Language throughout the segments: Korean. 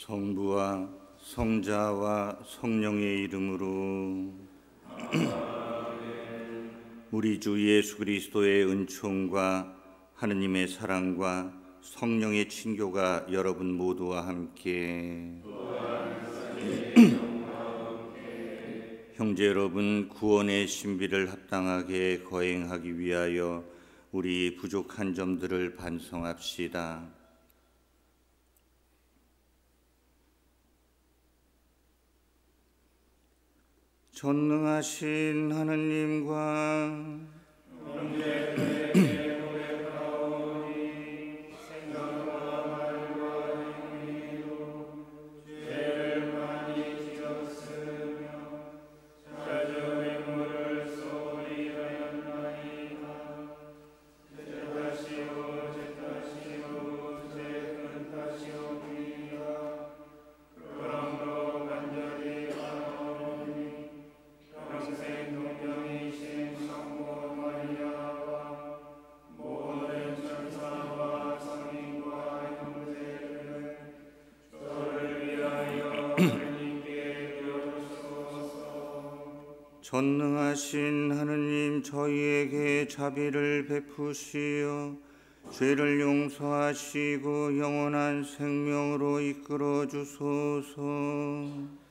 성부와 성자와 성령의 이름으로 우리 주 예수 그리스도의 은총과 하느님의 사랑과 성령의 친교가 여러분 모두와 함께 형제 여러분, 구원의 신비를 합당하게 거행하기 위하여 우리 부족한 점들을 반성합시다. 전능하신 하느님과 전능하신 하느님, 저희에게 자비를 베푸시어 죄를 용서하시고 영원한 생명으로 이끌어 주소서.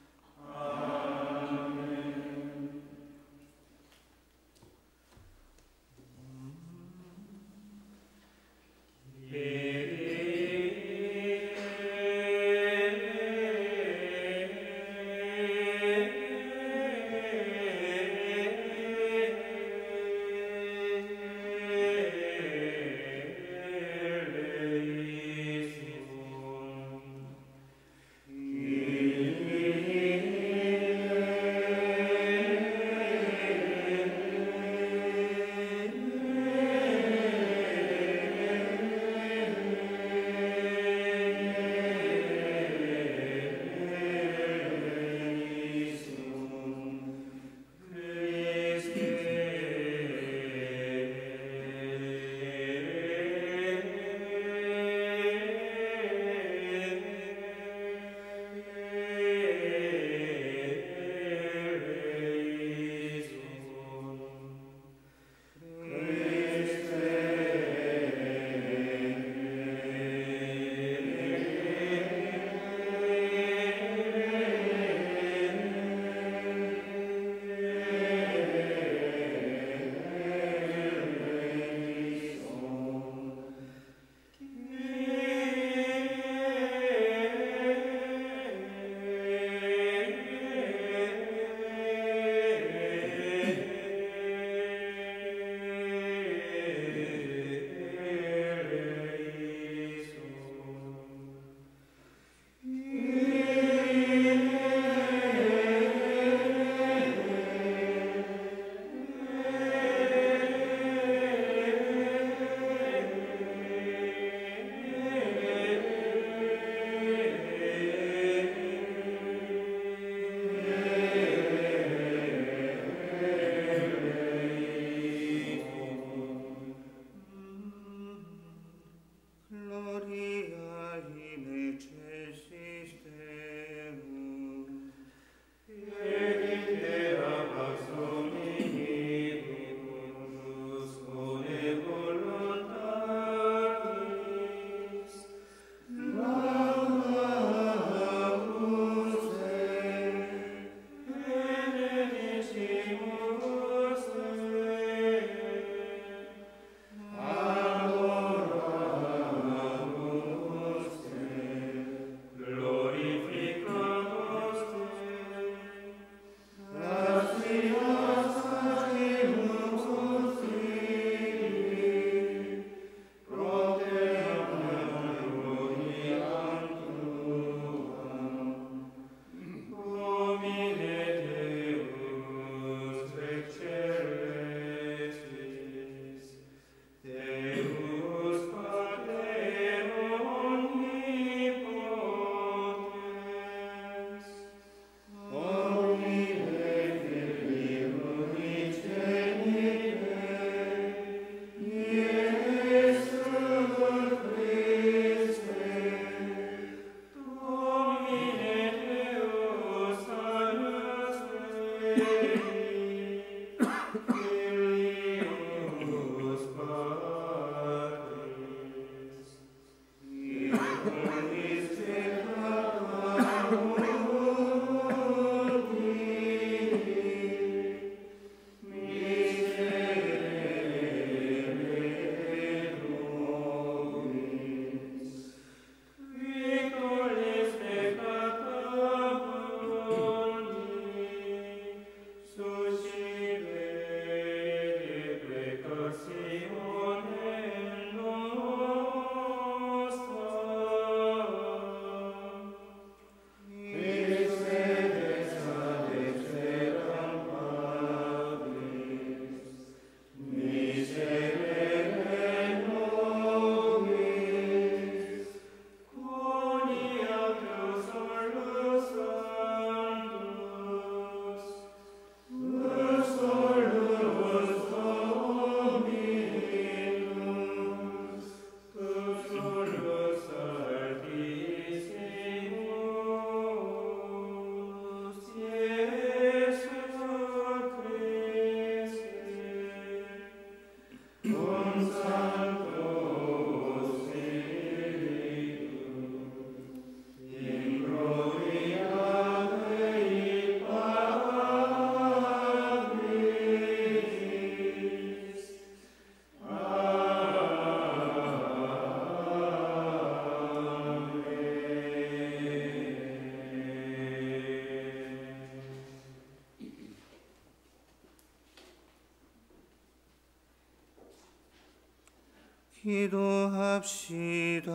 기도합시다.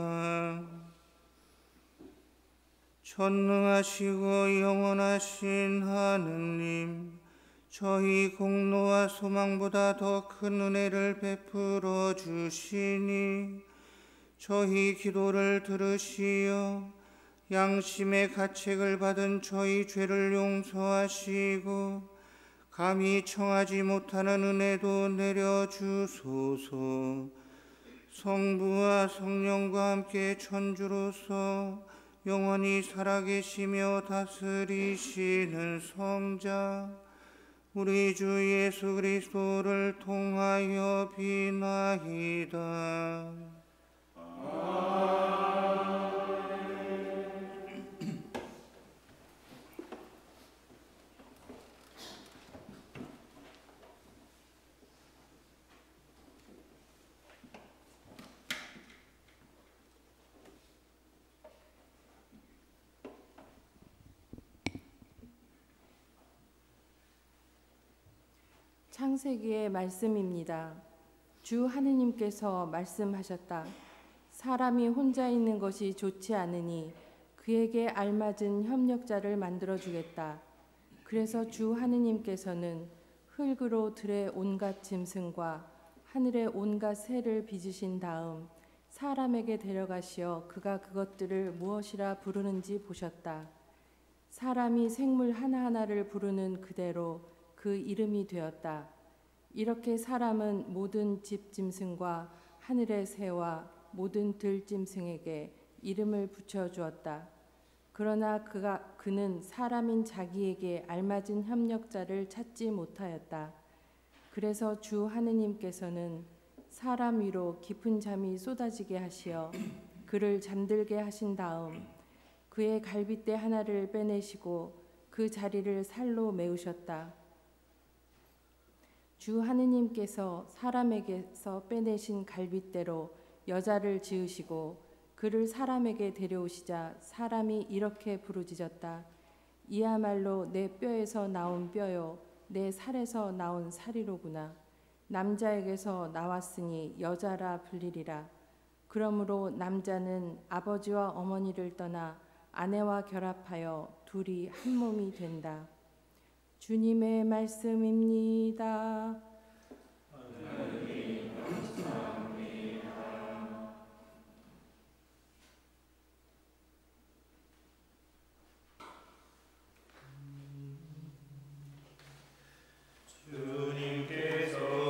전능하시고 영원하신 하느님, 저희 공로와 소망보다 더 큰 은혜를 베풀어 주시니 저희 기도를 들으시어 양심의 가책을 받은 저희 죄를 용서하시고 감히 청하지 못하는 은혜도 내려주소서. 성부와 성령과 함께 천주로서 영원히 살아계시며 다스리시는 성자 우리 주 예수 그리스도를 통하여 비나이다. 창세기의 말씀입니다. 주 하느님께서 말씀하셨다. 사람이 혼자 있는 것이 좋지 않으니 그에게 알맞은 협력자를 만들어 주겠다. 그래서 주 하느님께서는 흙으로 들의 온갖 짐승과 하늘의 온갖 새를 빚으신 다음 사람에게 데려가시어 그가 그것들을 무엇이라 부르는지 보셨다. 사람이 생물 하나하나를 부르는 그대로 그 이름이 되었다. 이렇게 사람은 모든 집 짐승과 하늘의 새와 모든 들 짐승에게 이름을 붙여 주었다. 그러나 그는 사람인 자기에게 알맞은 협력자를 찾지 못하였다. 그래서 주 하느님께서는 사람 위로 깊은 잠이 쏟아지게 하시어 그를 잠들게 하신 다음 그의 갈빗대 하나를 빼내시고 그 자리를 살로 메우셨다. 주 하느님께서 사람에게서 빼내신 갈빗대로 여자를 지으시고 그를 사람에게 데려오시자 사람이 이렇게 부르짖었다. 이야말로 내 뼈에서 나온 뼈요 내 살에서 나온 살이로구나. 남자에게서 나왔으니 여자라 불리리라. 그러므로 남자는 아버지와 어머니를 떠나 아내와 결합하여 둘이 한 몸이 된다. 주님의 말씀입니다. 주님께서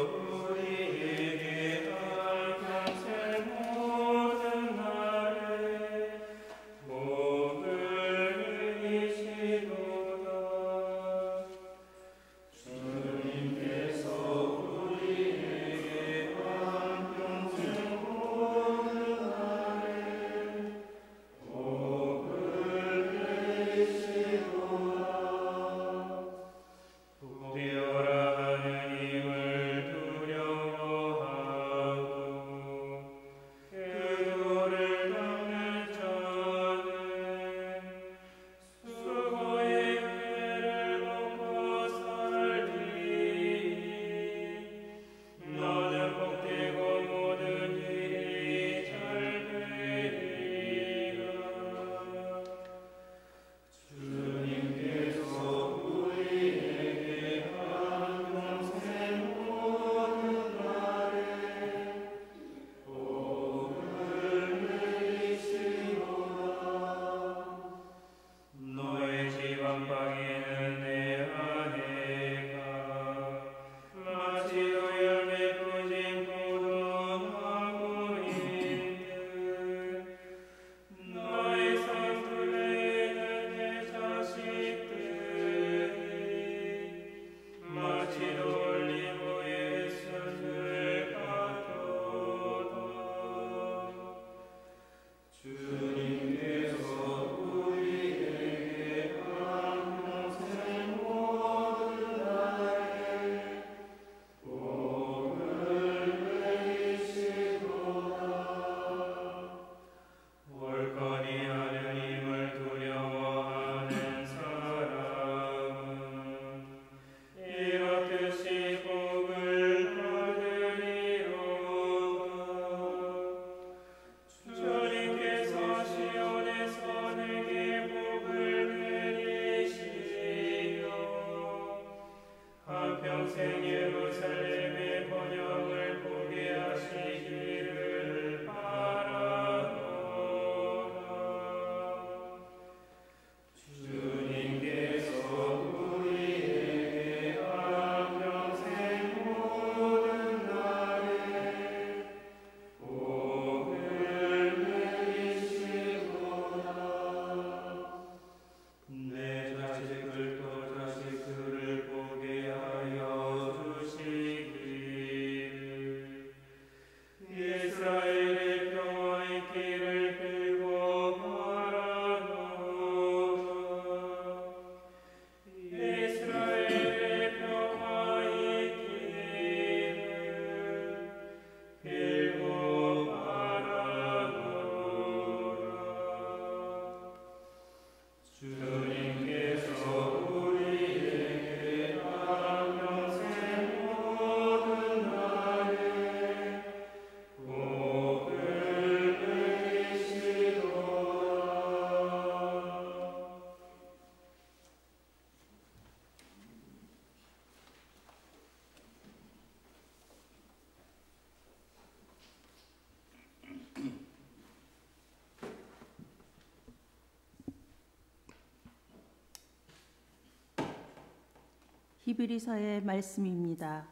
히브리서의 말씀입니다.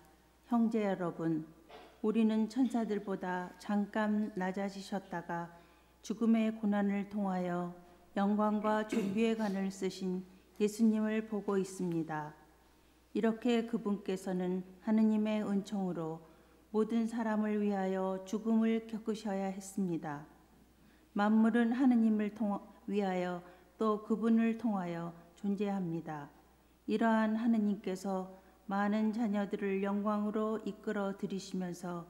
형제 여러분, 우리는 천사들보다 잠깐 낮아지셨다가 죽음의 고난을 통하여 영광과 존귀의 관을 쓰신 예수님을 보고 있습니다. 이렇게 그분께서는 하느님의 은총으로 모든 사람을 위하여 죽음을 겪으셔야 했습니다. 만물은 하느님을 위하여 또 그분을 통하여 존재합니다. 이러한 하느님께서 많은 자녀들을 영광으로 이끌어 들이시면서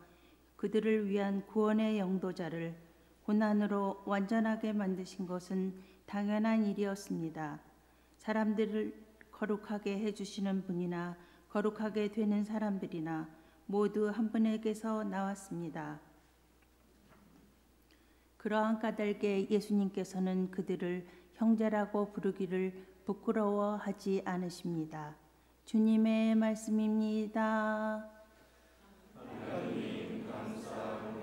그들을 위한 구원의 영도자를 고난으로 완전하게 만드신 것은 당연한 일이었습니다. 사람들을 거룩하게 해주시는 분이나 거룩하게 되는 사람들이나 모두 한 분에게서 나왔습니다. 그러한 까닭에 예수님께서는 그들을 형제라고 부르기를 부끄러워하지 않으십니다. 주님의 말씀입니다. 하나님 감사합니다.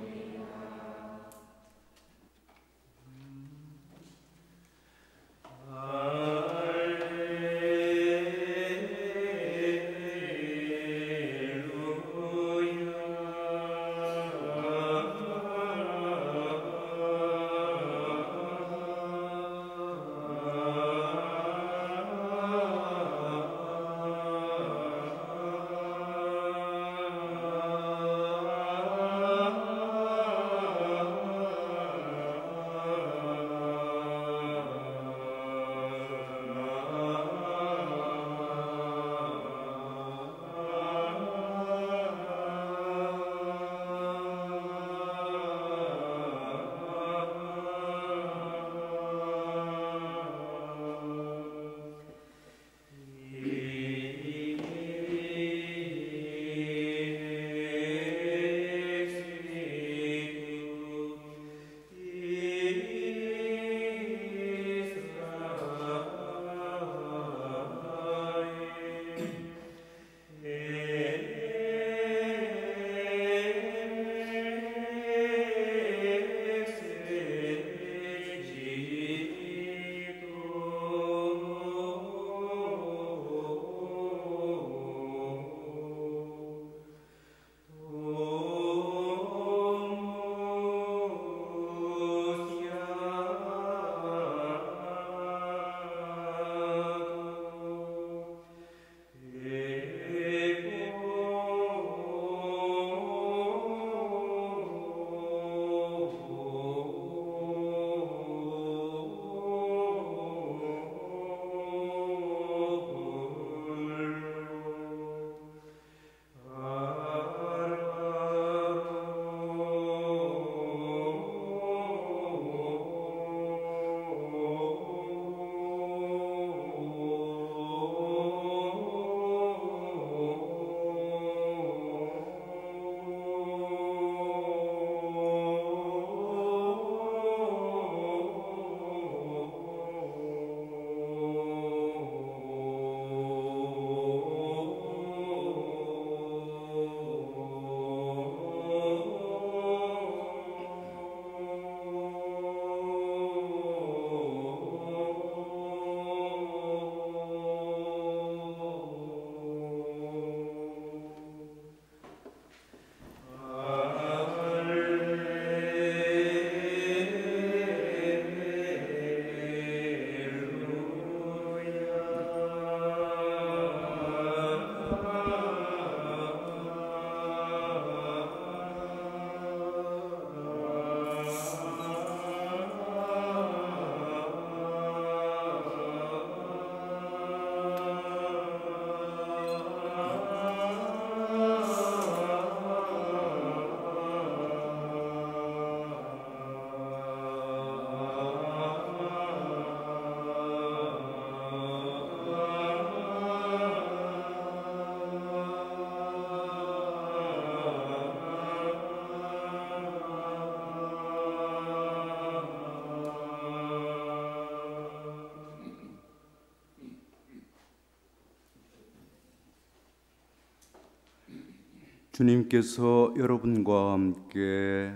주님께서 여러분과 함께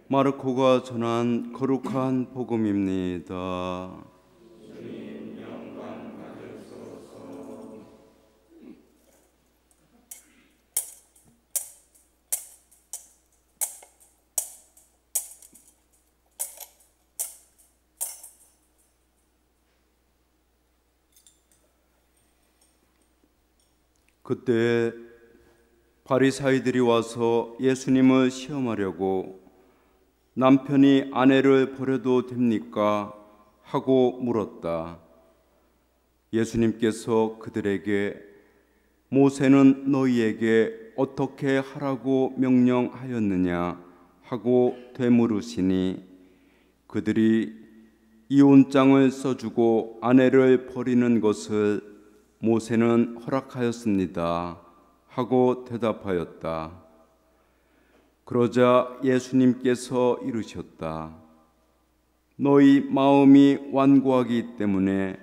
마르코가 전한 거룩한 복음입니다. 그때 바리사이들이 와서 예수님을 시험하려고 남편이 아내를 버려도 됩니까? 하고 물었다. 예수님께서 그들에게 모세는 너희에게 어떻게 하라고 명령하였느냐 하고 되물으시니 그들이 이혼장을 써주고 아내를 버리는 것을 모세는 허락하였습니다 하고 대답하였다. 그러자 예수님께서 이르셨다. 너희 마음이 완고하기 때문에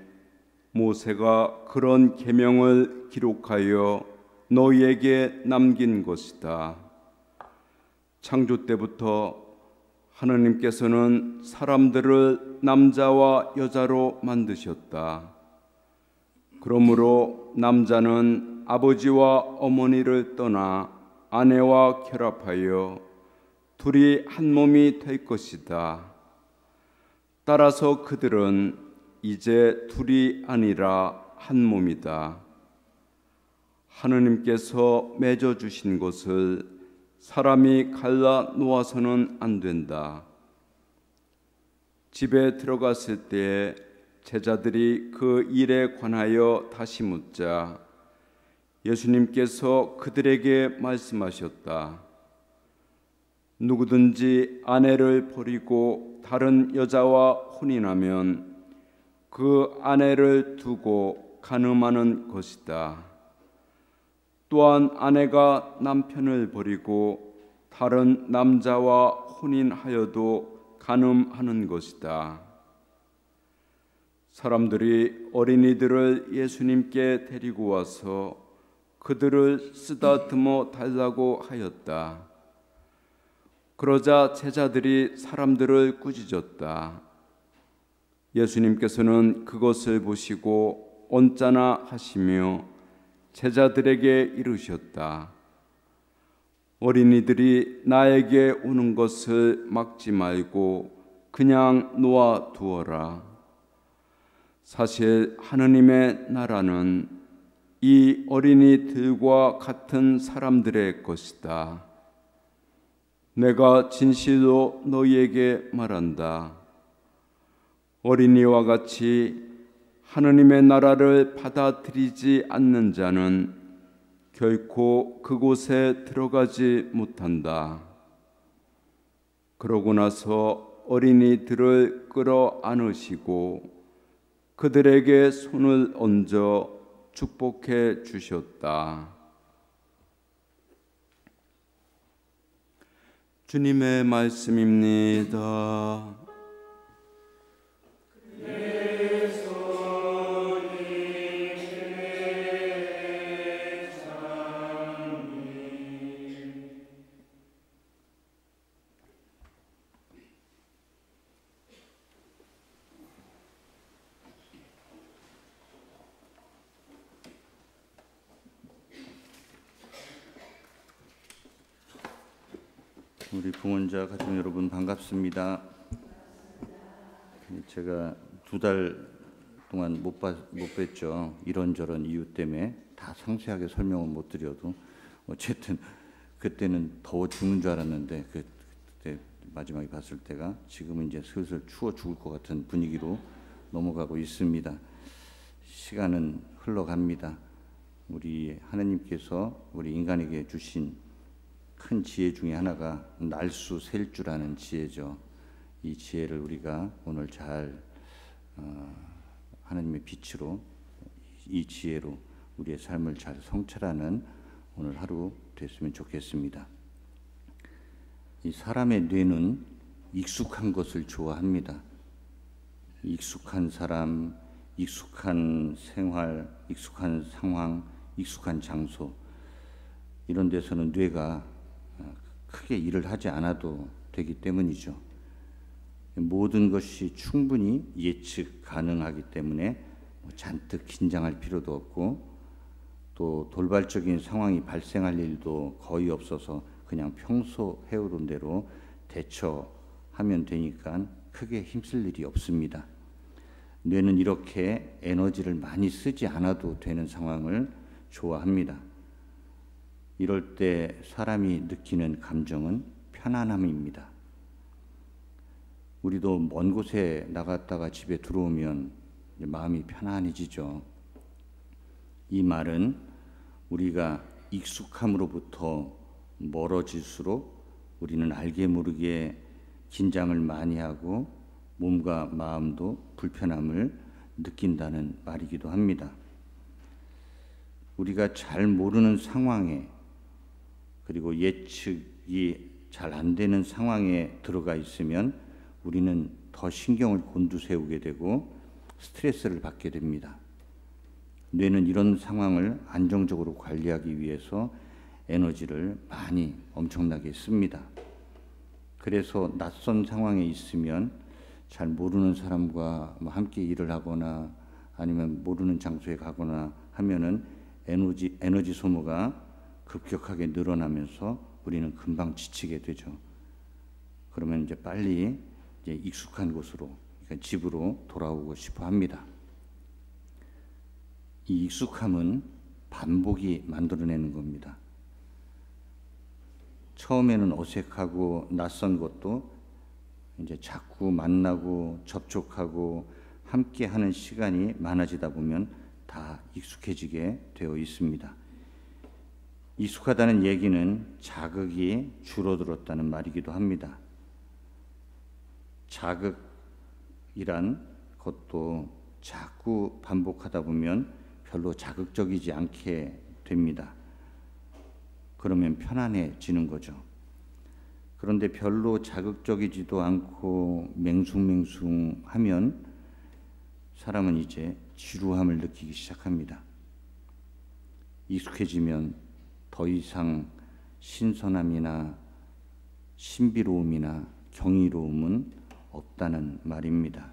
모세가 그런 계명을 기록하여 너희에게 남긴 것이다. 창조 때부터 하나님께서는 사람들을 남자와 여자로 만드셨다. 그러므로 남자는 아버지와 어머니를 떠나 아내와 결합하여 둘이 한 몸이 될 것이다. 따라서 그들은 이제 둘이 아니라 한 몸이다. 하느님께서 맺어주신 것을 사람이 갈라 놓아서는 안 된다. 집에 들어갔을 때 제자들이 그 일에 관하여 다시 묻자 예수님께서 그들에게 말씀하셨다. 누구든지 아내를 버리고 다른 여자와 혼인하면 그 아내를 두고 간음하는 것이다. 또한 아내가 남편을 버리고 다른 남자와 혼인하여도 간음하는 것이다. 사람들이 어린이들을 예수님께 데리고 와서 그들을 쓰다듬어 달라고 하였다. 그러자 제자들이 사람들을 꾸짖었다. 예수님께서는 그것을 보시고 언짢아 하시며 제자들에게 이르셨다. 어린이들이 나에게 오는 것을 막지 말고 그냥 놓아 두어라. 사실 하느님의 나라는 이 어린이들과 같은 사람들의 것이다. 내가 진실로 너희에게 말한다. 어린이와 같이 하느님의 나라를 받아들이지 않는 자는 결코 그곳에 들어가지 못한다. 그러고 나서 어린이들을 끌어 안으시고 그들에게 손을 얹어 축복해 주셨다. 주님의 말씀입니다. 우리 봉헌자 가족 여러분 반갑습니다. 제가 2달 동안 못 뵀죠. 이런저런 이유 때문에 다 상세하게 설명은 못 드려도 어쨌든 그때는 더워 죽는 줄 알았는데 그때 마지막에 봤을 때가 지금은 이제 슬슬 추워 죽을 것 같은 분위기로 넘어가고 있습니다. 시간은 흘러갑니다. 우리 하나님께서 우리 인간에게 주신 큰 지혜 중에 하나가 날수 셀 줄 아는 지혜죠. 이 지혜를 우리가 오늘 잘 하나님의 빛으로 이 지혜로 우리의 삶을 잘 성찰하는 오늘 하루 됐으면 좋겠습니다. 이 사람의 뇌는 익숙한 것을 좋아합니다. 익숙한 사람, 익숙한 생활, 익숙한 상황, 익숙한 장소 이런 데서는 뇌가 크게 일을 하지 않아도 되기 때문이죠. 모든 것이 충분히 예측 가능하기 때문에 잔뜩 긴장할 필요도 없고 또 돌발적인 상황이 발생할 일도 거의 없어서 그냥 평소 해오던 대로 대처하면 되니까 크게 힘쓸 일이 없습니다. 뇌는 이렇게 에너지를 많이 쓰지 않아도 되는 상황을 좋아합니다. 이럴 때 사람이 느끼는 감정은 편안함입니다. 우리도 먼 곳에 나갔다가 집에 들어오면 마음이 편안해지죠. 이 말은 우리가 익숙함으로부터 멀어질수록 우리는 알게 모르게 긴장을 많이 하고 몸과 마음도 불편함을 느낀다는 말이기도 합니다. 우리가 잘 모르는 상황에 그리고 예측이 잘 안 되는 상황에 들어가 있으면 우리는 더 신경을 곤두세우게 되고 스트레스를 받게 됩니다. 뇌는 이런 상황을 안정적으로 관리하기 위해서 에너지를 많이 엄청나게 씁니다. 그래서 낯선 상황에 있으면 잘 모르는 사람과 함께 일을 하거나 아니면 모르는 장소에 가거나 하면은 에너지 소모가 급격하게 늘어나면서 우리는 금방 지치게 되죠. 그러면 이제 빨리 이제 익숙한 곳으로, 그러니까 집으로 돌아오고 싶어 합니다. 이 익숙함은 반복이 만들어내는 겁니다. 처음에는 어색하고 낯선 것도 이제 자꾸 만나고 접촉하고 함께 하는 시간이 많아지다 보면 다 익숙해지게 되어 있습니다. 익숙하다는 얘기는 자극이 줄어들었다는 말이기도 합니다. 자극이란 것도 자꾸 반복하다 보면 별로 자극적이지 않게 됩니다. 그러면 편안해지는 거죠. 그런데 별로 자극적이지도 않고 맹숭맹숭하면 사람은 이제 지루함을 느끼기 시작합니다. 익숙해지면 더 이상 신선함이나 신비로움이나 경이로움은 없다는 말입니다.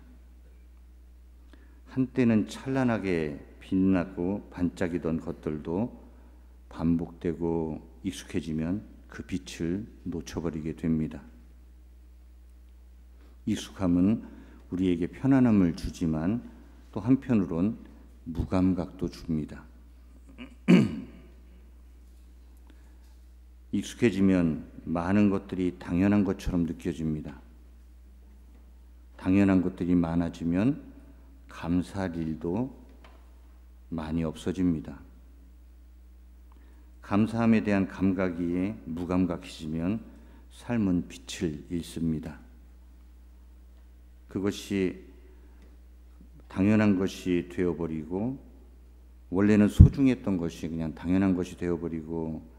한때는 찬란하게 빛나고 반짝이던 것들도 반복되고 익숙해지면 그 빛을 놓쳐버리게 됩니다. 익숙함은 우리에게 편안함을 주지만 또 한편으론 무감각도 줍니다. 익숙해지면 많은 것들이 당연한 것처럼 느껴집니다. 당연한 것들이 많아지면 감사할 일도 많이 없어집니다. 감사함에 대한 감각이 무감각해지면 삶은 빛을 잃습니다. 그것이 당연한 것이 되어버리고 원래는 소중했던 것이 그냥 당연한 것이 되어버리고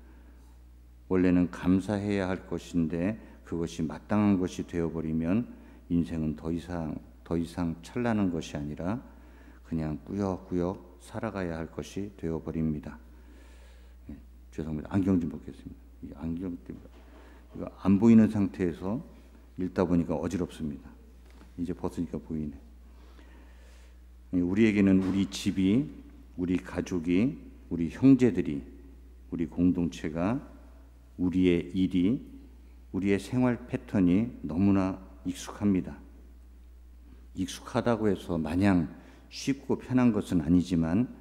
원래는 감사해야 할 것인데 그것이 마땅한 것이 되어버리면 인생은 더 이상 찬란한 것이 아니라 그냥 꾸역꾸역 살아가야 할 것이 되어버립니다. 죄송합니다. 안경 좀 벗겠습니다. 이 안경 때문에 이거 안 보이는 상태에서 읽다 보니까 어지럽습니다. 이제 벗으니까 보이네. 우리에게는 우리 집이, 우리 가족이, 우리 형제들이, 우리 공동체가, 우리의 일이, 우리의 생활 패턴이 너무나 익숙합니다. 익숙하다고 해서 마냥 쉽고 편한 것은 아니지만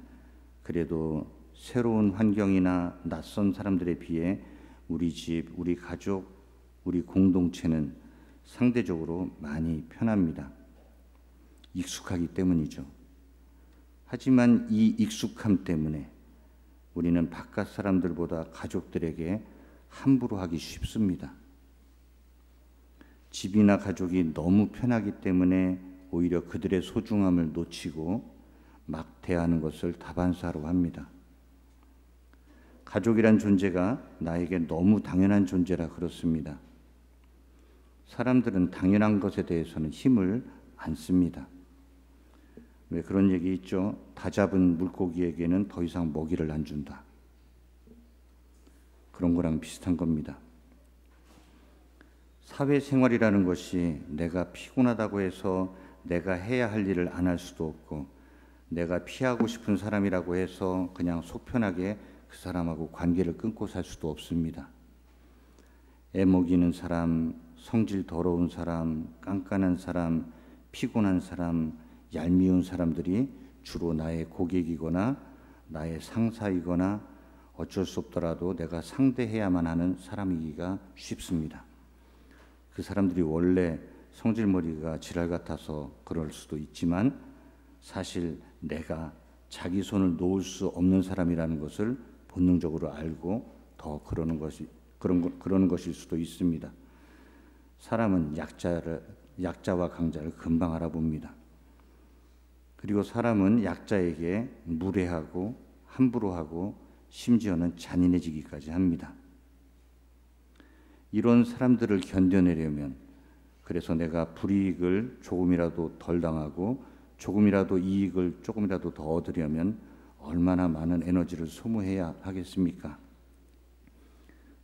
그래도 새로운 환경이나 낯선 사람들에 비해 우리 집, 우리 가족, 우리 공동체는 상대적으로 많이 편합니다. 익숙하기 때문이죠. 하지만 이 익숙함 때문에 우리는 바깥 사람들보다 가족들에게 함부로 하기 쉽습니다. 집이나 가족이 너무 편하기 때문에 오히려 그들의 소중함을 놓치고 막 대하는 것을 다반사로 합니다. 가족이란 존재가 나에게 너무 당연한 존재라 그렇습니다. 사람들은 당연한 것에 대해서는 힘을 안 씁니다. 왜 그런 얘기 있죠? 다 잡은 물고기에게는 더 이상 먹이를 안 준다. 그런 거랑 비슷한 겁니다. 사회생활이라는 것이 내가 피곤하다고 해서 내가 해야 할 일을 안 할 수도 없고, 내가 피하고 싶은 사람이라고 해서 그냥 속편하게 그 사람하고 관계를 끊고 살 수도 없습니다. 애 먹이는 사람, 성질 더러운 사람, 깐깐한 사람, 피곤한 사람, 얄미운 사람들이 주로 나의 고객이거나 나의 상사이거나 어쩔 수 없더라도 내가 상대해야만 하는 사람이기가 쉽습니다. 그 사람들이 원래 성질머리가 지랄 같아서 그럴 수도 있지만 사실 내가 자기 손을 놓을 수 없는 사람이라는 것을 본능적으로 알고 더 그러는 것일 수도 있습니다. 사람은 약자와 강자를 금방 알아봅니다. 그리고 사람은 약자에게 무례하고 함부로 하고 심지어는 잔인해지기까지 합니다. 이런 사람들을 견뎌내려면, 그래서 내가 불이익을 조금이라도 덜 당하고 조금이라도 이익을 조금이라도 더 얻으려면 얼마나 많은 에너지를 소모해야 하겠습니까?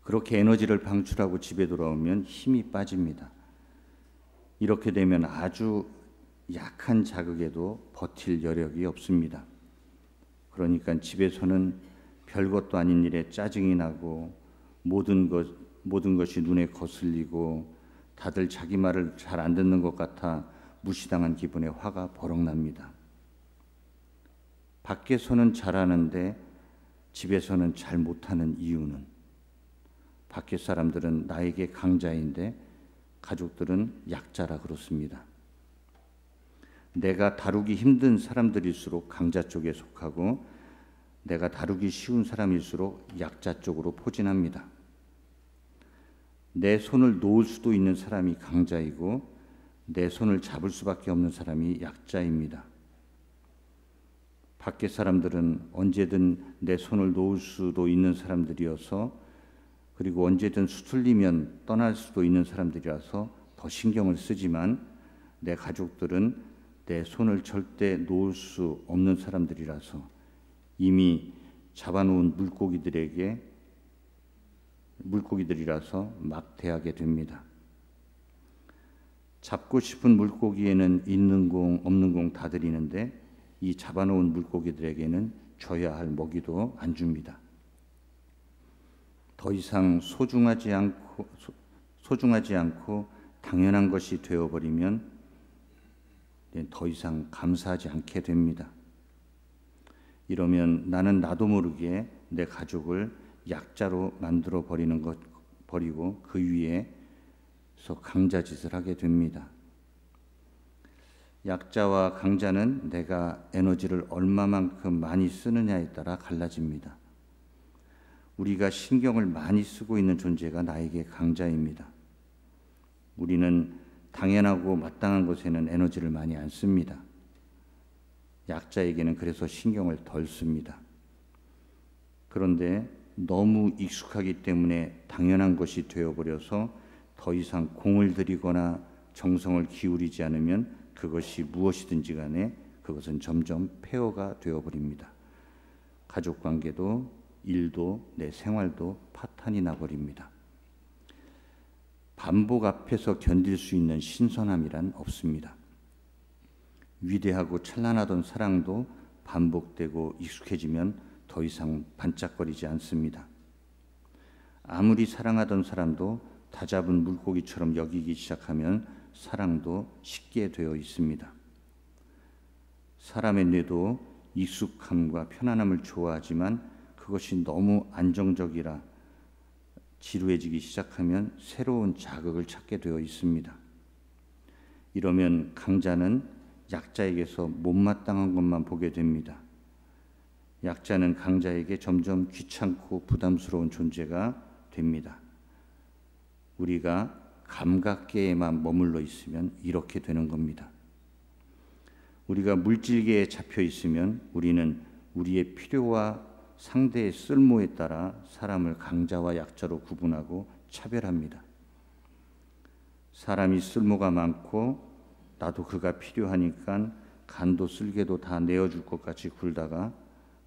그렇게 에너지를 방출하고 집에 돌아오면 힘이 빠집니다. 이렇게 되면 아주 약한 자극에도 버틸 여력이 없습니다. 그러니까 집에서는 별것도 아닌 일에 짜증이 나고 모든 것이 눈에 거슬리고 다들 자기 말을 잘 안 듣는 것 같아 무시당한 기분에 화가 버럭 납니다. 밖에서는 잘하는데 집에서는 잘 못하는 이유는, 밖에 사람들은 나에게 강자인데 가족들은 약자라 그렇습니다. 내가 다루기 힘든 사람들일수록 강자 쪽에 속하고 내가 다루기 쉬운 사람일수록 약자 쪽으로 포진합니다. 내 손을 놓을 수도 있는 사람이 강자이고 내 손을 잡을 수밖에 없는 사람이 약자입니다. 밖에 사람들은 언제든 내 손을 놓을 수도 있는 사람들이어서, 그리고 언제든 수틀리면 떠날 수도 있는 사람들이라서 더 신경을 쓰지만, 내 가족들은 내 손을 절대 놓을 수 없는 사람들이라서 이미 잡아놓은 물고기들이라서 막대하게 됩니다. 잡고 싶은 물고기에는 있는 공 없는 공 다 드리는데 이 잡아놓은 물고기들에게는 줘야 할 먹이도 안 줍니다. 더 이상 소중하지 않고 당연한 것이 되어버리면 더 이상 감사하지 않게 됩니다. 이러면 나는 나도 모르게 내 가족을 약자로 만들어 버리고 그 위에서 강자 짓을 하게 됩니다. 약자와 강자는 내가 에너지를 얼마만큼 많이 쓰느냐에 따라 갈라집니다. 우리가 신경을 많이 쓰고 있는 존재가 나에게 강자입니다. 우리는 당연하고 마땅한 것에는 에너지를 많이 안 씁니다. 약자에게는 그래서 신경을 덜 씁니다. 그런데 너무 익숙하기 때문에 당연한 것이 되어버려서 더 이상 공을 들이거나 정성을 기울이지 않으면 그것이 무엇이든지 간에 그것은 점점 폐허가 되어버립니다. 가족관계도 일도 내 생활도 파탄이 나버립니다. 반복 앞에서 견딜 수 있는 신선함이란 없습니다. 위대하고 찬란하던 사랑도 반복되고 익숙해지면 더 이상 반짝거리지 않습니다. 아무리 사랑하던 사람도 다잡은 물고기처럼 여기기 시작하면 사랑도 식게 되어 있습니다. 사람의 뇌도 익숙함과 편안함을 좋아하지만 그것이 너무 안정적이라 지루해지기 시작하면 새로운 자극을 찾게 되어 있습니다. 이러면 강자는 약자에게서 못마땅한 것만 보게 됩니다. 약자는 강자에게 점점 귀찮고 부담스러운 존재가 됩니다. 우리가 감각계에만 머물러 있으면 이렇게 되는 겁니다. 우리가 물질계에 잡혀 있으면 우리는 우리의 필요와 상대의 쓸모에 따라 사람을 강자와 약자로 구분하고 차별합니다. 사람이 쓸모가 많고 나도 그가 필요하니까 간도 쓸개도 다 내어줄 것 같이 굴다가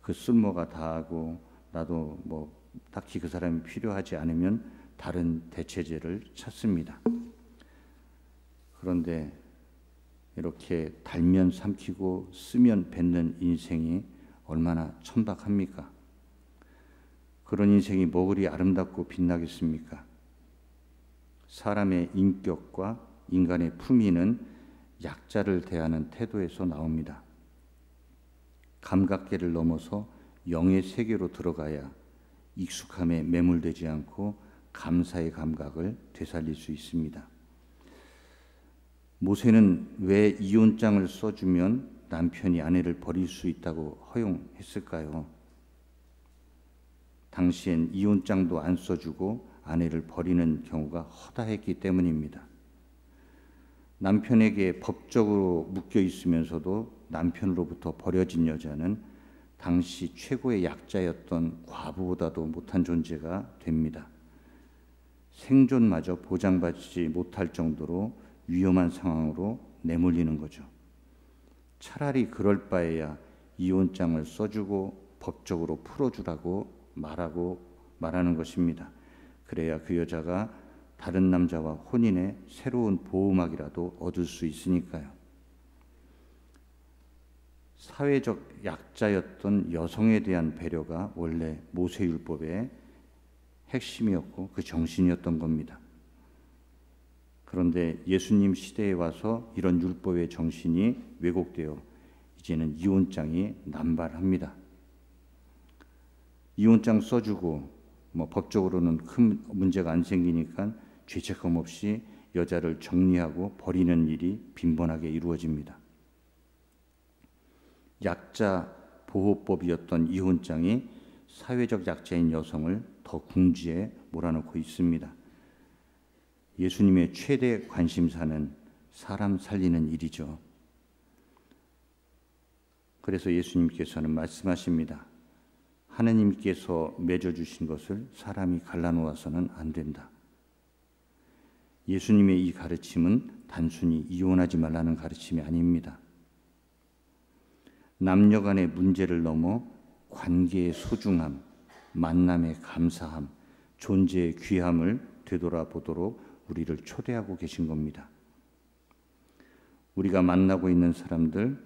그 쓸모가 다하고 나도 뭐 딱히 그 사람이 필요하지 않으면 다른 대체제를 찾습니다. 그런데 이렇게 달면 삼키고 쓰면 뱉는 인생이 얼마나 천박합니까? 그런 인생이 뭐 그리 아름답고 빛나겠습니까? 사람의 인격과 인간의 품위는 약자를 대하는 태도에서 나옵니다. 감각계를 넘어서 영의 세계로 들어가야 익숙함에 매몰되지 않고 감사의 감각을 되살릴 수 있습니다. 모세는 왜 이혼장을 써주면 남편이 아내를 버릴 수 있다고 허용했을까요? 당시엔 이혼장도 안 써주고 아내를 버리는 경우가 허다했기 때문입니다. 남편에게 법적으로 묶여 있으면서도 남편으로부터 버려진 여자는 당시 최고의 약자였던 과부보다도 못한 존재가 됩니다. 생존마저 보장받지 못할 정도로 위험한 상황으로 내몰리는 거죠. 차라리 그럴 바에야 이혼장을 써주고 법적으로 풀어주라고 말하는 것입니다. 그래야 그 여자가 다른 남자와 혼인의 새로운 보호막이라도 얻을 수 있으니까요. 사회적 약자였던 여성에 대한 배려가 원래 모세율법의 핵심이었고 그 정신이었던 겁니다. 그런데 예수님 시대에 와서 이런 율법의 정신이 왜곡되어 이제는 이혼장이 남발합니다. 이혼장 써주고 법적으로는 큰 문제가 안 생기니까 죄책감 없이 여자를 정리하고 버리는 일이 빈번하게 이루어집니다. 약자 보호법이었던 이혼장이 사회적 약자인 여성을 더 궁지에 몰아넣고 있습니다. 예수님의 최대 관심사는 사람 살리는 일이죠. 그래서 예수님께서는 말씀하십니다. 하느님께서 맺어주신 것을 사람이 갈라놓아서는 안 된다. 예수님의 이 가르침은 단순히 이혼하지 말라는 가르침이 아닙니다. 남녀 간의 문제를 넘어 관계의 소중함, 만남의 감사함, 존재의 귀함을 되돌아보도록 우리를 초대하고 계신 겁니다. 우리가 만나고 있는 사람들,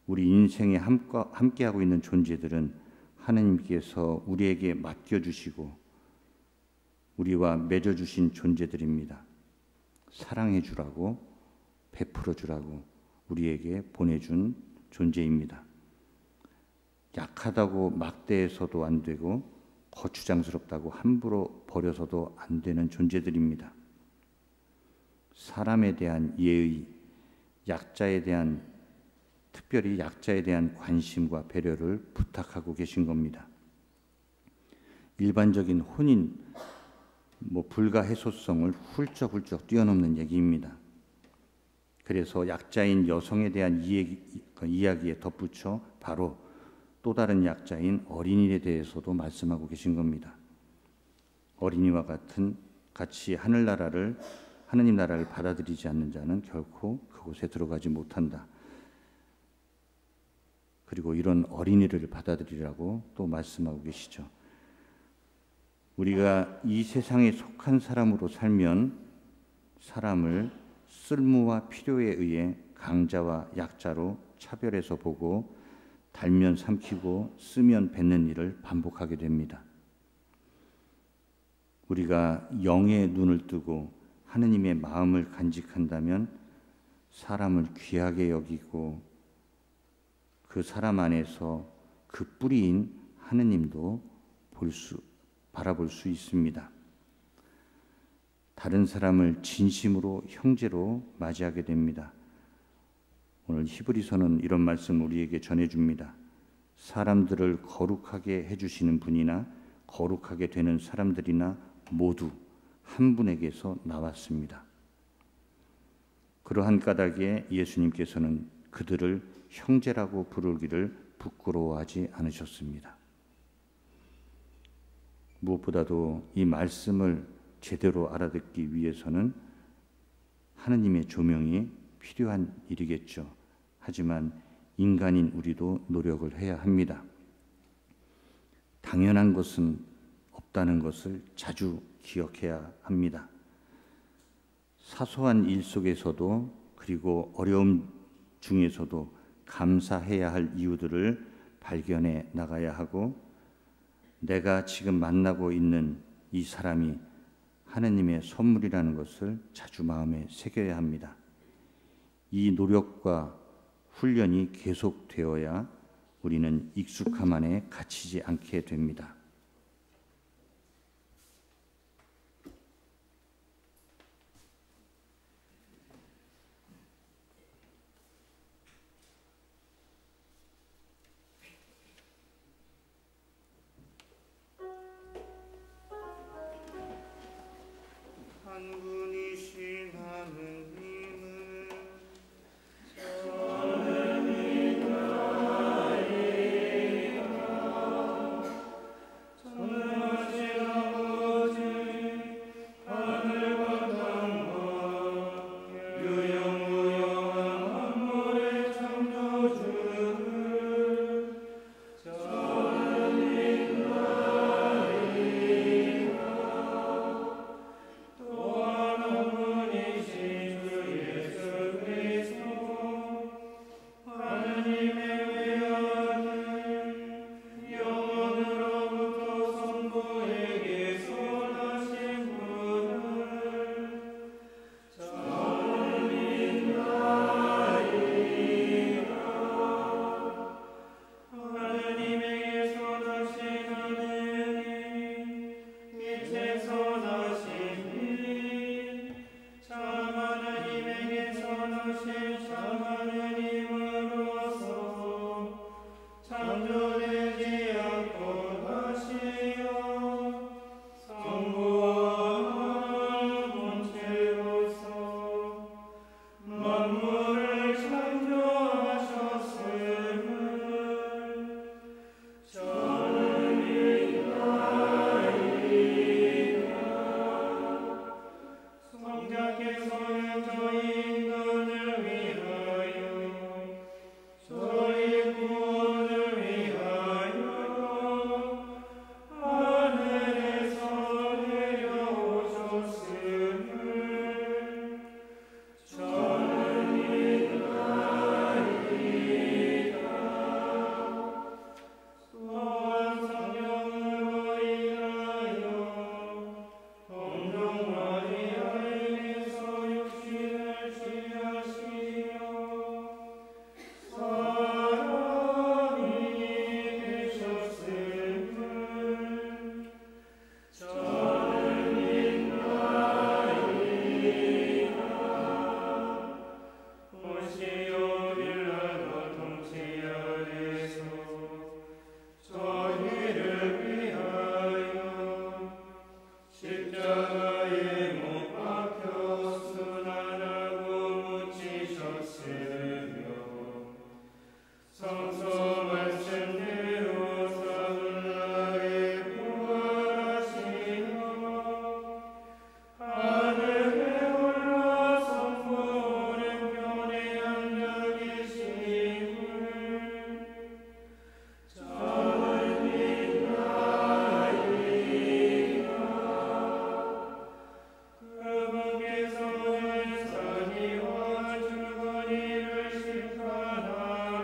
우리 인생에 함께하고 있는 존재들은 하느님께서 우리에게 맡겨주시고 우리와 맺어주신 존재들입니다. 사랑해주라고, 베풀어주라고 우리에게 보내준 존재입니다. 약하다고 막대해서도 안 되고 거추장스럽다고 함부로 버려서도 안 되는 존재들입니다. 사람에 대한 예의, 특별히 약자에 대한 관심과 배려를 부탁하고 계신 겁니다. 일반적인 혼인, 불가해소성을 훌쩍훌쩍 뛰어넘는 얘기입니다. 그래서 약자인 여성에 대한 이야기에 덧붙여 바로 또 다른 약자인 어린이에 대해서도 말씀하고 계신 겁니다. 어린이와 같이 하나님 나라를 받아들이지 않는 자는 결코 그곳에 들어가지 못한다. 그리고 이런 어린이를 받아들이라고 또 말씀하고 계시죠. 우리가 이 세상에 속한 사람으로 살면 사람을 쓸모와 필요에 의해 강자와 약자로 차별해서 보고 달면 삼키고 쓰면 뱉는 일을 반복하게 됩니다. 우리가 영의 눈을 뜨고 하느님의 마음을 간직한다면 사람을 귀하게 여기고 그 사람 안에서 그 뿌리인 하느님도 바라볼 수 있습니다. 다른 사람을 진심으로 형제로 맞이하게 됩니다. 오늘 히브리서는 이런 말씀을 우리에게 전해줍니다. 사람들을 거룩하게 해주시는 분이나 거룩하게 되는 사람들이나 모두 한 분에게서 나왔습니다. 그러한 까닭에 예수님께서는 그들을 형제라고 부르기를 부끄러워하지 않으셨습니다. 무엇보다도 이 말씀을 제대로 알아듣기 위해서는 하느님의 조명이 필요한 일이겠죠. 하지만 인간인 우리도 노력을 해야 합니다. 당연한 것은 없다는 것을 자주 기억해야 합니다. 사소한 일 속에서도 그리고 어려움 중에서도 감사해야 할 이유들을 발견해 나가야 하고, 내가 지금 만나고 있는 이 사람이 하느님의 선물이라는 것을 자주 마음에 새겨야 합니다. 이 노력과 훈련이 계속되어야 우리는 익숙함 안에 갇히지 않게 됩니다. 한 분이신 하느님은 전능하신 아버지, 하늘과 땅과 유영무영한 만물의 창조주를 또한 한 분이신 주 예수 그리스도 하느님의 외아들 영원으로부터 성부에게서 나신 분을 하느님에게서 나신 하느님, 빛에서 나신 빛, 참 하느님에게서 나신 참 하느님으로서 창조되지 않고 다시요 성부와 본체로서 만물을 창조하셨음을 성자께서는 저희 인간을 위하여 저희 구원을 위하여 하늘에서 내려오셨음을 또한 성령으로 인하여 동정 마리아에게서 육신을 취하시며 사람이 되셨음을 본시오 빌라도 통치 아래서 저희를 위하여 십자가에 못 박혀 순환하고 묻히셨으며 성서 말씀대로 사흘날에 부활하시며 하늘에 올라 성부 오른편에 앉아 계심을 그분께서 전사니와 주거니를 심판하러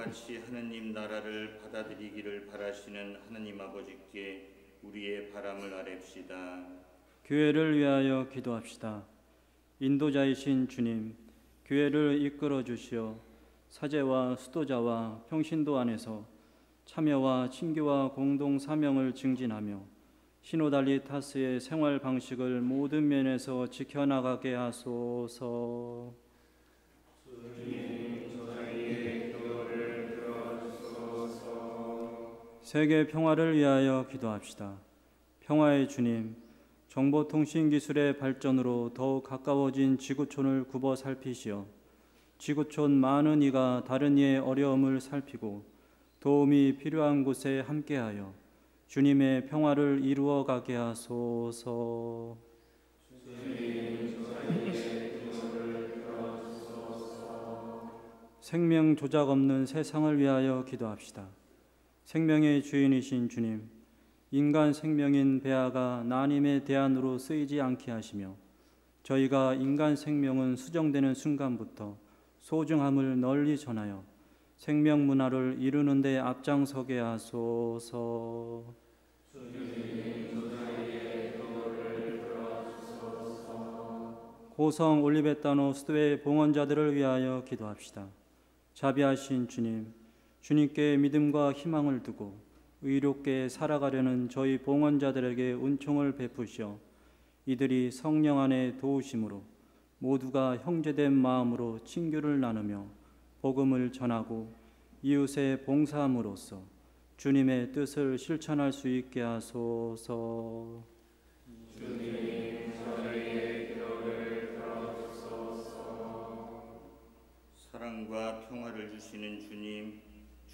같이 하느님 나라를 받아들이기를 바라시는 하느님 아버지께 우리의 바람을 아뢰읍시다. 교회를 위하여 기도합시다. 인도자이신 주님, 교회를 이끌어 주시어 사제와 수도자와 평신도 안에서 참여와 친교와 공동 사명을 증진하며 시노달리타스의 생활 방식을 모든 면에서 지켜나가게 하소서. 세계 평화를 위하여 기도합시다. 평화의 주님, 정보통신 기술의 발전으로 더욱 가까워진 지구촌을 굽어 살피시어 지구촌 많은 이가 다른 이의 어려움을 살피고 도움이 필요한 곳에 함께하여 주님의 평화를 이루어 가게 하소서. 생명 조작 없는 세상을 위하여 기도합시다. 생명의 주인이신 주님, 인간 생명인 배아가 나님의 대안으로 쓰이지 않게 하시며 저희가 인간 생명은 수정되는 순간부터 소중함을 널리 전하여 생명 문화를 이루는 데 앞장서게 하소서. 고성 올리베타노 수도의 봉헌자들을 위하여 기도합시다. 자비하신 주님, 주님께 믿음과 희망을 두고 의롭게 살아가려는 저희 봉헌자들에게 은총을 베푸시어 이들이 성령 안에 도우심으로 모두가 형제된 마음으로 친교를 나누며 복음을 전하고 이웃에 봉사함으로써 주님의 뜻을 실천할 수 있게 하소서. 주님, 저희의 기도를 들어주소서. 사랑과 평화를 주시는 주님,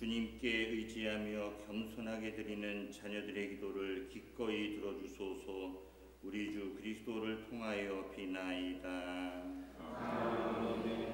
주님께 의지하며 겸손하게 드리는 자녀들의 기도를 기꺼이 들어주소서. 우리 주 그리스도를 통하여 비나이다. 아멘.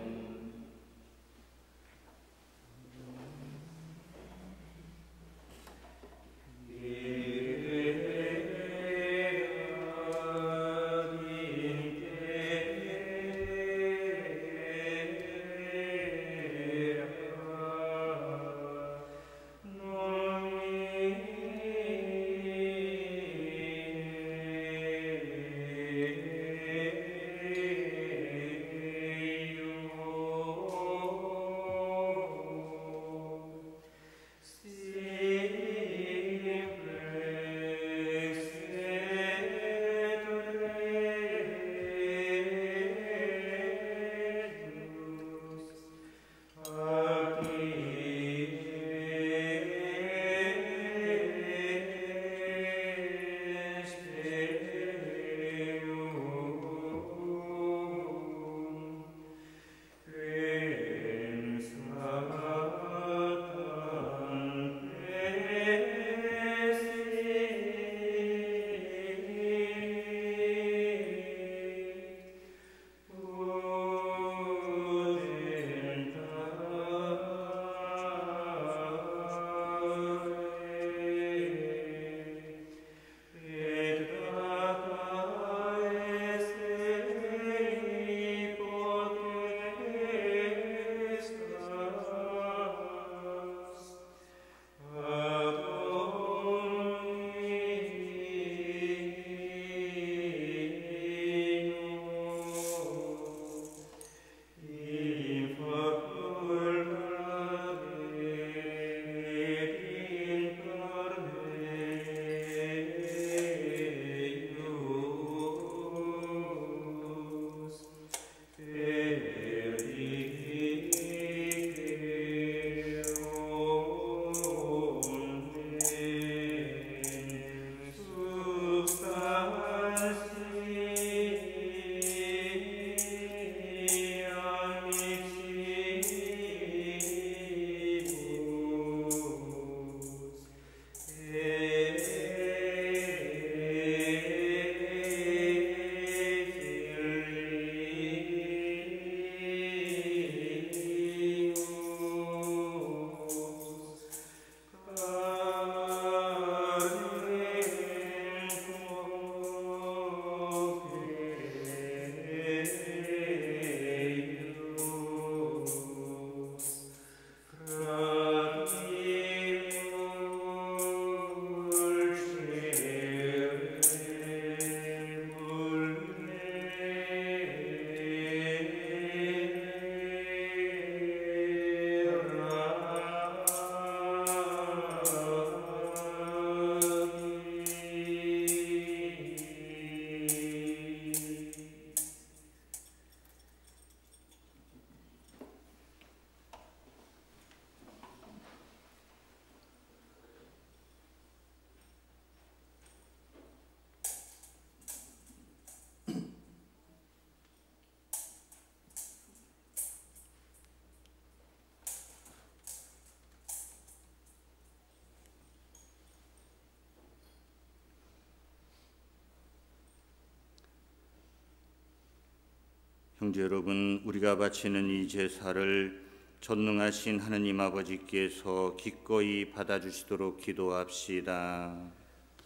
형제 여러분, 우리가 바치는 이 제사를 전능하신 하느님 아버지께서 기꺼이 받아주시도록 기도합시다.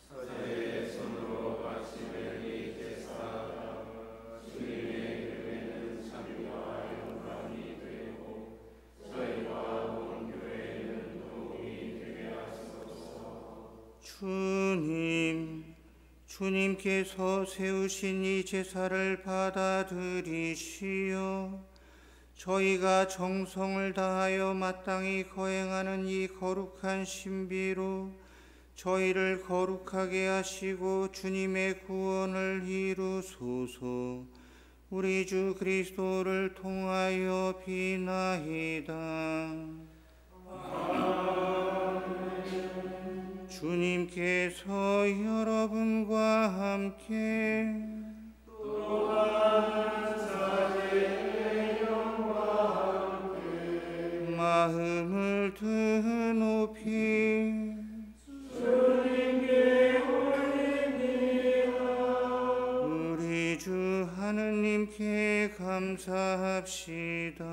서재의 손으로 바치는 이 제사 주님의 교회는 참여와 영광이 되고 저희와 온 교회는 도움이 되게 하소서. 주님께서 세우신 이 제사를 받아들이시어 저희가 정성을 다하여 마땅히 거행하는 이 거룩한 신비로 저희를 거룩하게 하시고 주님의 구원을 이루소서. 우리 주 그리스도를 통하여 비나이다. 주님께서 여러분과 함께 마음을 드높이 주님께 올립니다. 우리 주 하느님께 감사합시다.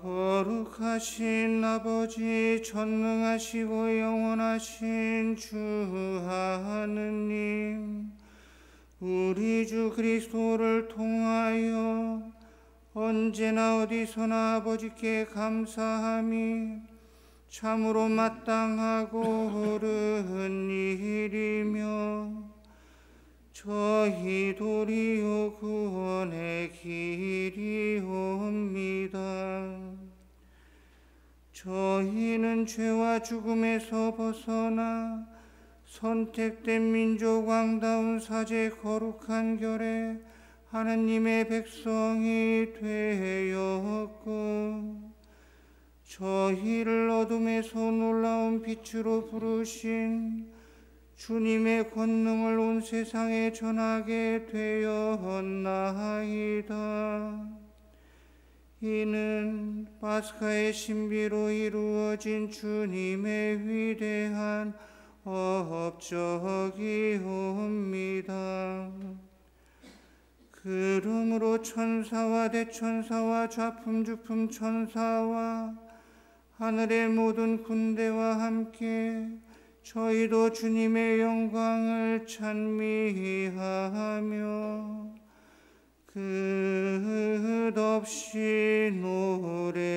거룩하신 아버지, 전능하시고 영원하신 주 하느님, 우리 주 그리스도를 통하여 언제나 어디서나 아버지께 감사함이 참으로 마땅하고 옳은 일이며 저희 도리어 구원의 길이옵니다. 저희는 죄와 죽음에서 벗어나 선택된 민족 왕다운 사제 거룩한 결에 하느님의 백성이 되었고 저희를 어둠에서 놀라운 빛으로 부르신 주님의 권능을 온 세상에 전하게 되었나이다. 이는 파스카의 신비로 이루어진 주님의 위대한 업적이옵니다. 그러므로 천사와 대천사와 좌품주품 천사와 하늘의 모든 군대와 함께 저희도 주님의 영광을 찬미하며 끝없이 노래하나이다.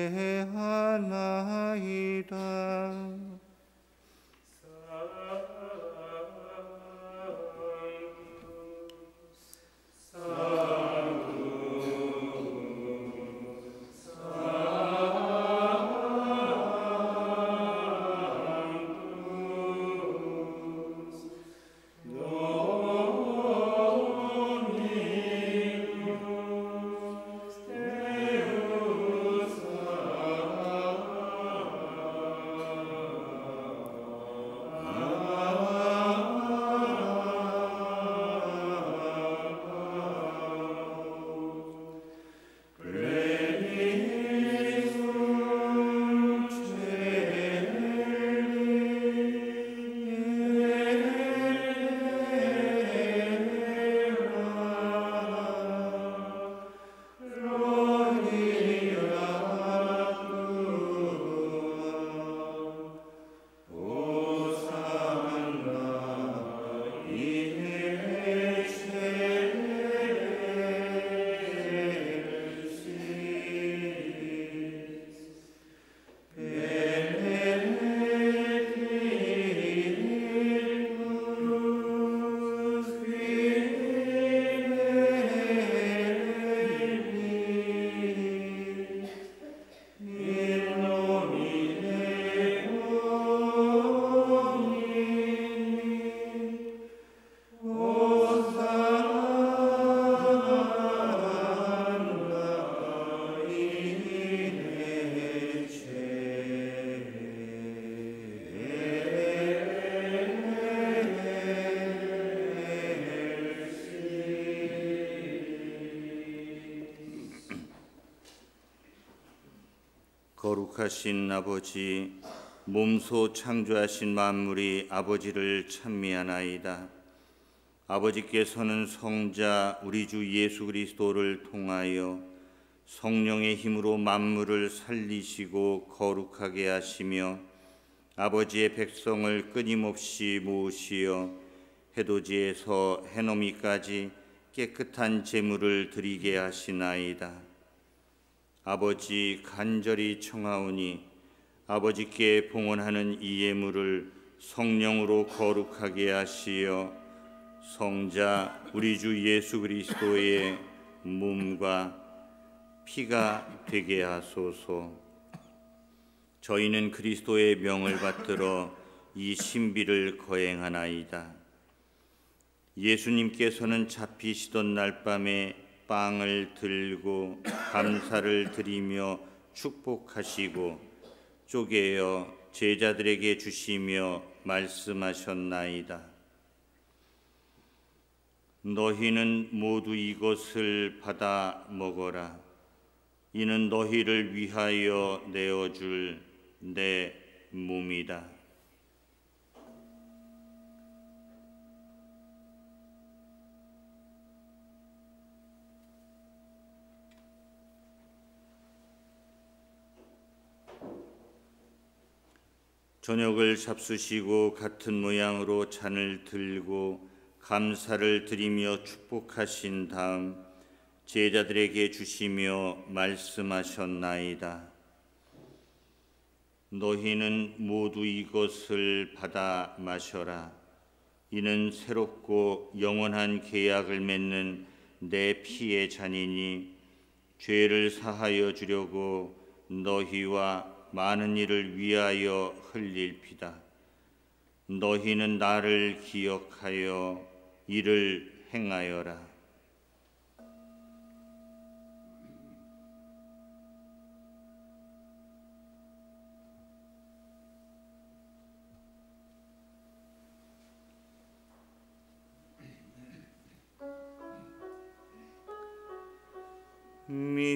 거룩하신 아버지, 몸소 창조하신 만물이 아버지를 찬미하나이다. 아버지께서는 성자 우리 주 예수 그리스도를 통하여 성령의 힘으로 만물을 살리시고 거룩하게 하시며 아버지의 백성을 끊임없이 모으시어 해돋이에서 해넘이까지 깨끗한 제물을 드리게 하시나이다. 아버지 간절히 청하오니 아버지께 봉헌하는 이 예물을 성령으로 거룩하게 하시어 성자 우리 주 예수 그리스도의 몸과 피가 되게 하소서. 저희는 그리스도의 명을 받들어 이 신비를 거행하나이다. 예수님께서는 잡히시던 날 밤에 빵을 들고 감사를 드리며 축복하시고 쪼개어 제자들에게 주시며 말씀하셨나이다. 너희는 모두 이것을 받아 먹어라. 이는 너희를 위하여 내어줄 내 몸이다. 저녁을 잡수시고 같은 모양으로 잔을 들고 감사를 드리며 축복하신 다음 제자들에게 주시며 말씀하셨나이다. 너희는 모두 이것을 받아 마셔라. 이는 새롭고 영원한 계약을 맺는 내 피의 잔이니 죄를 사하여 주려고 너희와 많은 이를 위하여 흘릴 피다. 너희는 나를 기억하여 이를 행하여라.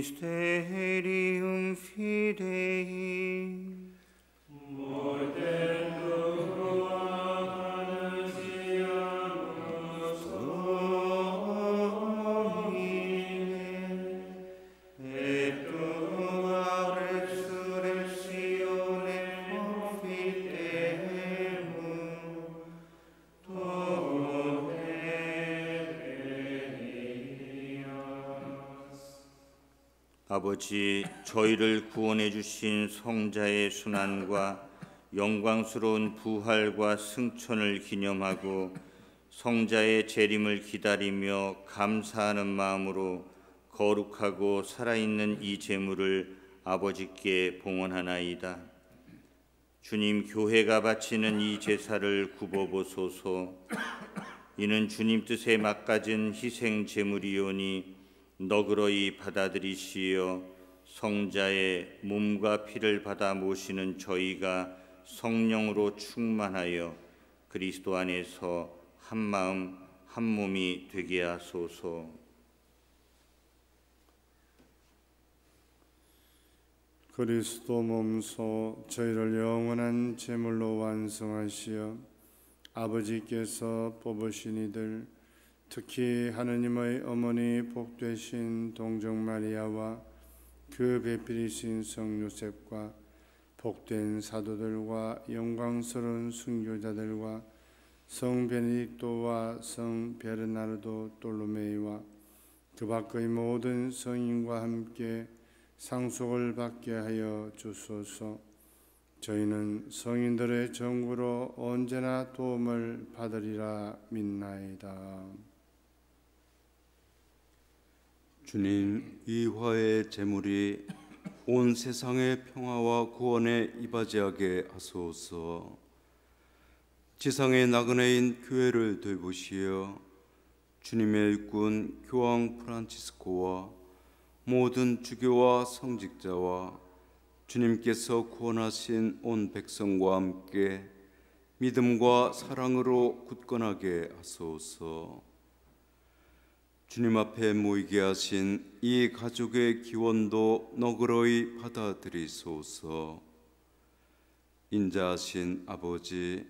Mysterium Fidei. 아버지, 저희를 구원해 주신 성자의 순환과 영광스러운 부활과 승천을 기념하고 성자의 재림을 기다리며 감사하는 마음으로 거룩하고 살아있는 이 제물을 아버지께 봉헌하나이다. 주님, 교회가 바치는 이 제사를 굽어보소서. 이는 주님 뜻에 맞가진 희생 제물이오니 너그러이 받아들이시어 성자의 몸과 피를 받아 모시는 저희가 성령으로 충만하여 그리스도 안에서 한 마음 한 몸이 되게 하소서. 그리스도 몸소 저희를 영원한 제물로 완성하시어 아버지께서 뽑으신 이들 특히 하느님의 어머니 복되신 동정 마리아와 그 배필이신 성 요셉과 복된 사도들과 영광스러운 순교자들과 성 베네딕토와 성 베르나르도 돌로메이와 그 밖의 모든 성인과 함께 상속을 받게 하여 주소서. 저희는 성인들의 정구로 언제나 도움을 받으리라 믿나이다. 주님, 이 화의 제물이 온 세상의 평화와 구원에 이바지하게 하소서. 지상의 나그네인 교회를 돌보시어 주님의 일꾼 교황 프란치스코와 모든 주교와 성직자와 주님께서 구원하신 온 백성과 함께 믿음과 사랑으로 굳건하게 하소서. 주님 앞에 모이게 하신 이 가족의 기원도 너그러이 받아들이소서. 인자하신 아버지,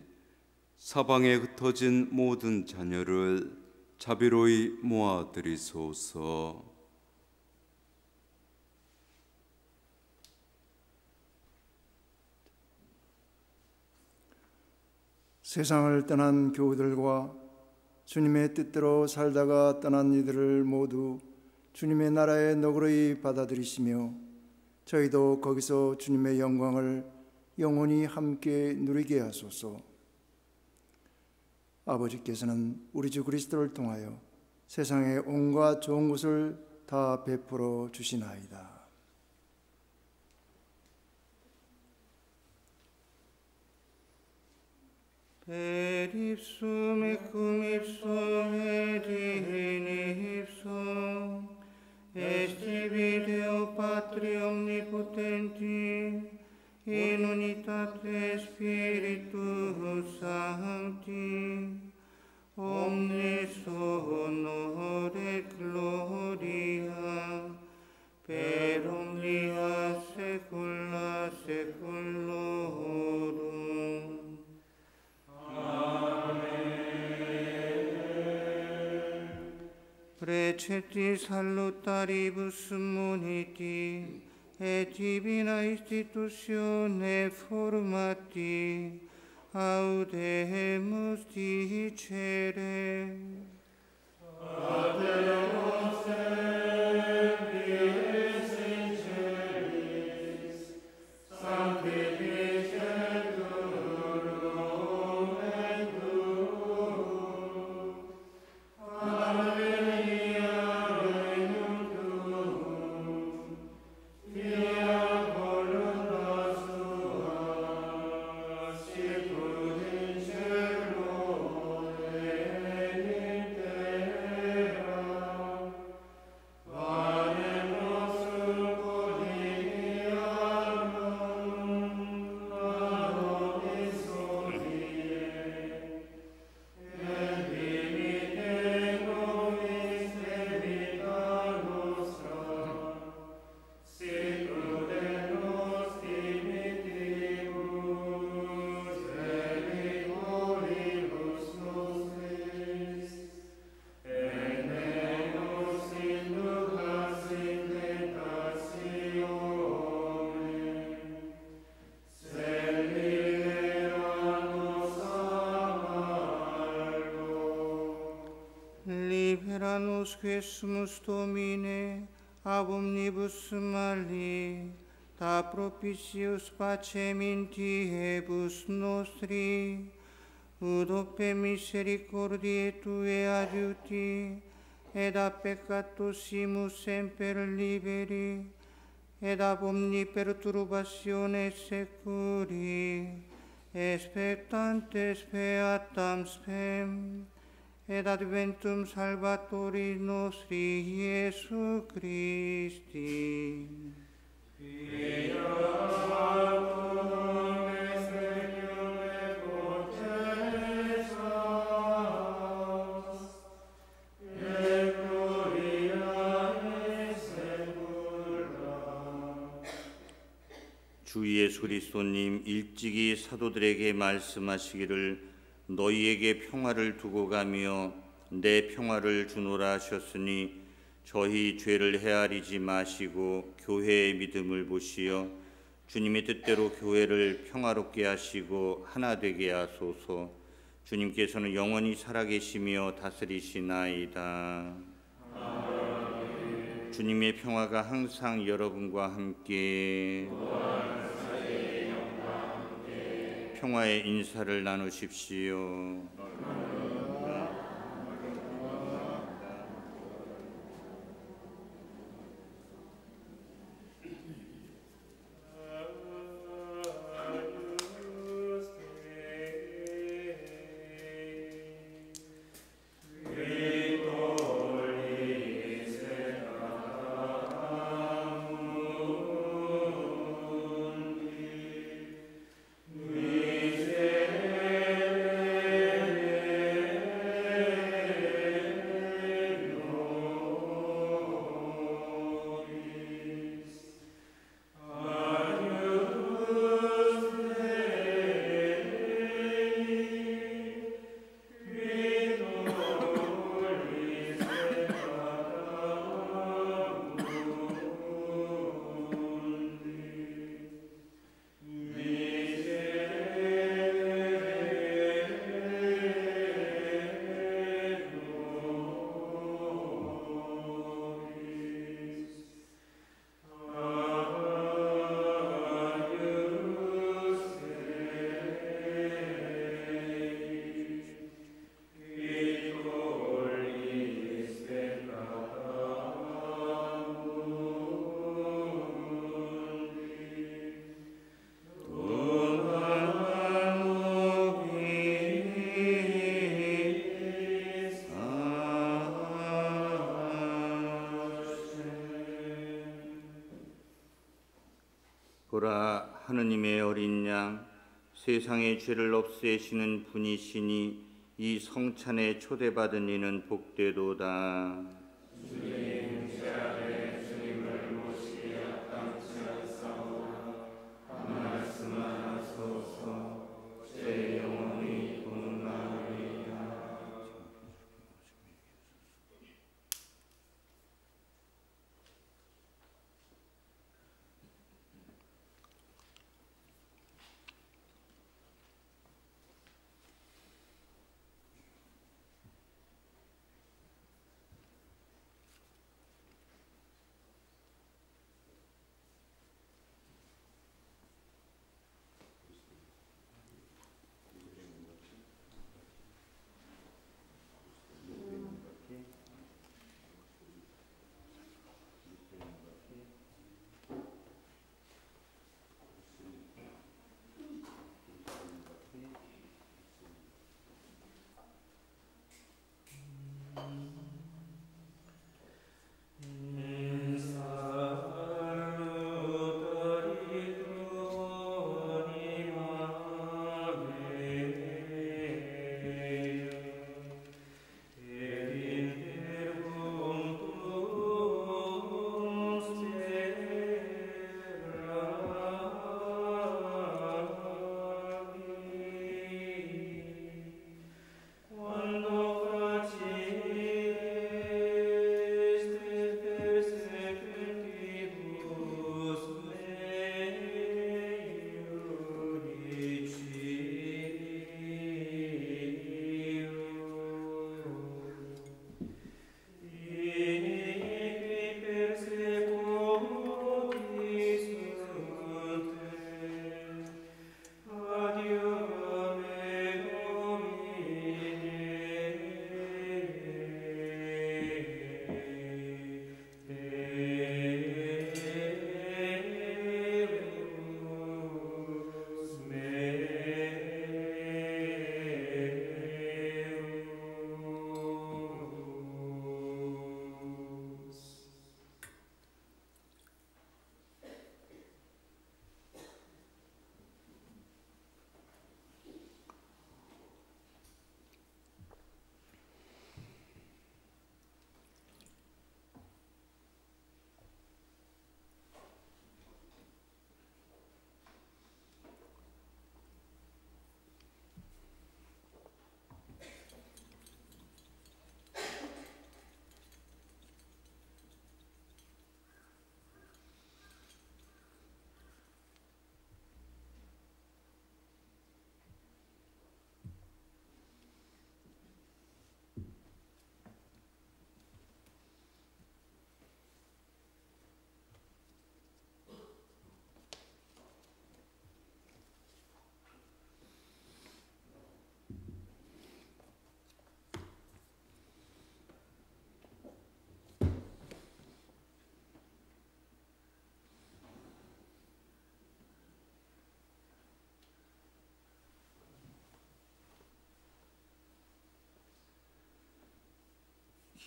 사방에 흩어진 모든 자녀를 자비로이 모아드리소서. 세상을 떠난 교우들과 주님의 뜻대로 살다가 떠난 이들을 모두 주님의 나라에 너그러이 받아들이시며 저희도 거기서 주님의 영광을 영원히 함께 누리게 하소서. 아버지께서는 우리 주 그리스도를 통하여 세상의 온갖 좋은 것을 다 베풀어 주시나이다. Per ipsum et cum ipsum et in ipsum est tibi Deo Patri omnipotenti in unitate Spiritus Sancti omnis honor et gloria per omnia saecula saeculorum. Precetti salutaribus muniti et divina institutione formati audemus dicere. Pater noster, qui es in celis, sanctificetur nomen tuum. Advenia regnum tuum. Fiat voluntas tua, sicut in cielo et in terra. Panem nostrum quotidianum da nobis hodie, et dimite nobis debita nostra, sicut et nos dimittimus debitoribus nostris, et ne nos inducas in tentationem, sed libera nos a malo. Libera nos, Quesumus Domine, ab omnibus mali, da propitius pacem in tiebus nostri, ut ope misericordiae Tue adiuti, et a peccatosimus semper liberi, et ab omni perturbatione securi, expectantes beatam spem, et adventum Salvatori nostri Iesu Christi. 주 예수 그리스도님 일찍이 사도들에게 말씀하시기를 너희에게 평화를 두고 가며 내 평화를 주노라 하셨으니 저희 죄를 헤아리지 마시고 교회의 믿음을 보시어 주님의 뜻대로 교회를 평화롭게 하시고 하나 되게 하소서. 주님께서는 영원히 살아계시며 다스리시나이다. 아멘. 주님의 평화가 항상 여러분과 함께 평화의 인사를 나누십시오. Miserere 아니라 세상의 죄를 없애시는 분이시니 이 성찬에 초대받은 이는 복되도다.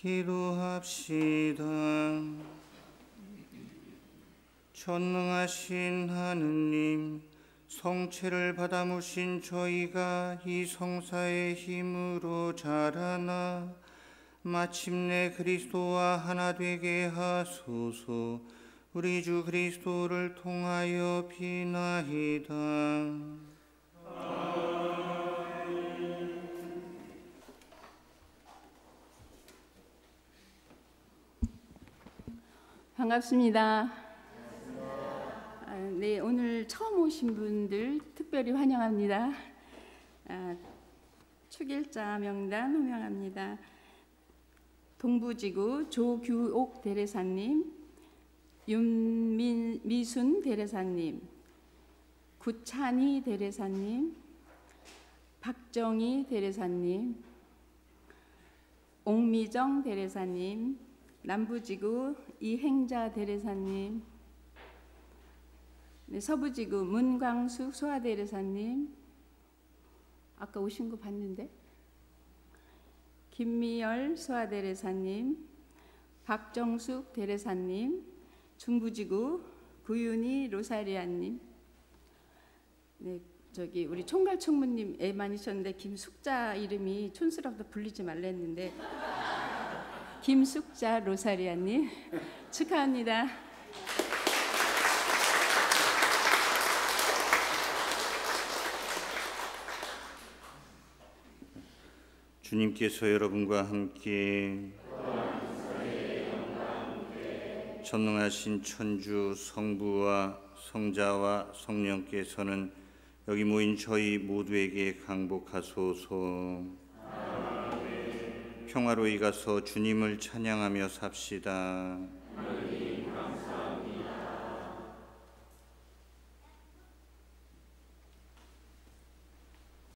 기도합시다. 전능하신 하느님, 성체를 받아무신 저희가 이 성사의 힘으로 자라나 마침내 그리스도와 하나 되게 하소서. 우리 주 그리스도를 통하여 비나이다. 반갑습니다. 네, 오늘 처음 오신 분들 특별히 환영합니다. 축일자 명단 호명합니다. 동부지구 조규옥 대례사님, 윤미순 대례사님, 구찬희 대례사님, 박정희 대례사님, 옥미정 대례사님, 남부지구 이행자 대례사님, 네, 서부지구 문광숙 소아대례사님, 아까 오신 거 봤는데, 김미열 소아대례사님, 박정숙 대례사님, 중부지구 구윤희 로사리아님, 네, 저기 우리 총괄 총무님 애 많으셨는데 김숙자 이름이 촌스럽다 불리지 말랬는데 김숙자 로사리아님 축하합니다. 주님께서 여러분과 함께 전능하신 천주 성부와 성자와 성령께서는 여기 모인 저희 모두에게 강복하소서. 평화로이 가서 주님을 찬양하며 삽시다.